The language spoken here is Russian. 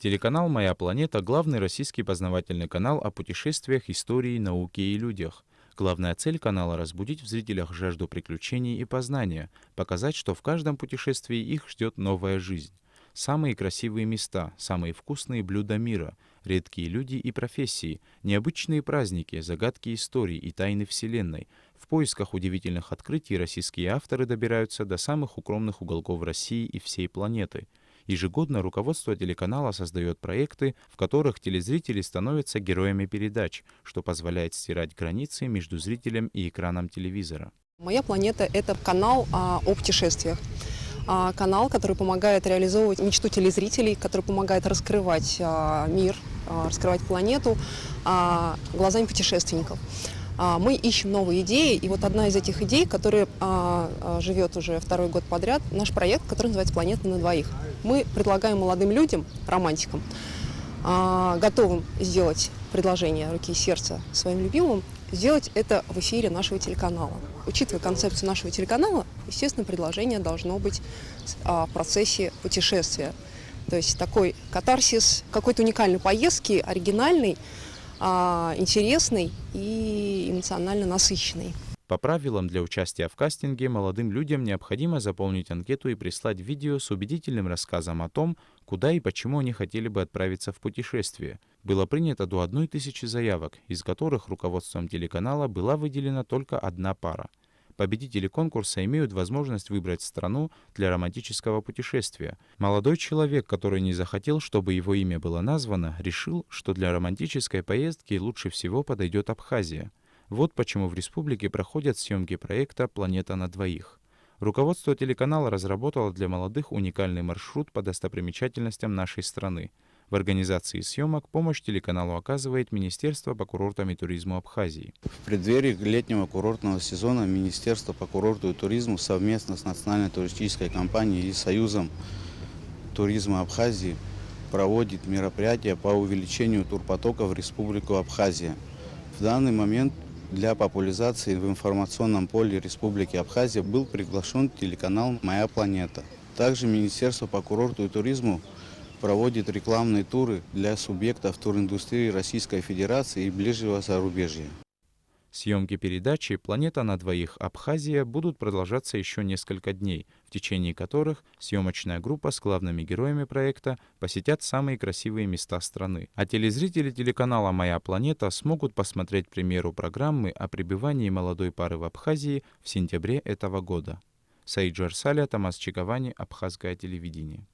Телеканал «Моя планета» — главный российский познавательный канал о путешествиях, истории, науке и людях. Главная цель канала — разбудить в зрителях жажду приключений и познания, показать, что в каждом путешествии их ждет новая жизнь. Самые красивые места, самые вкусные блюда мира, редкие люди и профессии, необычные праздники, загадки истории и тайны Вселенной. В поисках удивительных открытий российские авторы добираются до самых укромных уголков России и всей планеты. Ежегодно руководство телеканала создает проекты, в которых телезрители становятся героями передач, что позволяет стирать границы между зрителем и экраном телевизора. «Моя планета» — это канал о путешествиях. Канал, который помогает реализовывать мечту телезрителей, который помогает раскрывать мир, раскрывать планету глазами путешественников. Мы ищем новые идеи, и вот одна из этих идей, которая живет уже второй год подряд, наш проект, который называется «Планета на двоих». Мы предлагаем молодым людям, романтикам, готовым сделать предложение руки и сердца своим любимым, сделать это в эфире нашего телеканала. Учитывая концепцию нашего телеканала, естественно, предложение должно быть в процессе путешествия. То есть такой катарсис какой-то уникальной поездки, оригинальный, интересный и эмоционально насыщенный. По правилам, для участия в кастинге молодым людям необходимо заполнить анкету и прислать видео с убедительным рассказом о том, куда и почему они хотели бы отправиться в путешествие. Было принято до 1000 заявок, из которых руководством телеканала была выделена только одна пара. Победители конкурса имеют возможность выбрать страну для романтического путешествия. Молодой человек, который не захотел, чтобы его имя было названо, решил, что для романтической поездки лучше всего подойдет Абхазия. Вот почему в республике проходят съемки проекта «Планета на двоих». Руководство телеканала разработало для молодых уникальный маршрут по достопримечательностям нашей страны. В организации съемок помощь телеканалу оказывает Министерство по курортам и туризму Абхазии. В преддверии летнего курортного сезона Министерство по курорту и туризму совместно с Национальной туристической компанией и Союзом туризма Абхазии проводит мероприятия по увеличению турпотока в Республику Абхазия. В данный момент для популяризации в информационном поле Республики Абхазия был приглашен телеканал «Моя планета». Также Министерство по курорту и туризму проводит рекламные туры для субъектов туриндустрии Российской Федерации и ближнего зарубежья. Съемки передачи «Планета на двоих. Абхазия» будут продолжаться еще несколько дней, в течение которых съемочная группа с главными героями проекта посетят самые красивые места страны. А телезрители телеканала «Моя планета» смогут посмотреть премьеру программы о пребывании молодой пары в Абхазии в сентябре этого года. Саид Жарсаля, Томас Чиковани, Абхазское телевидение.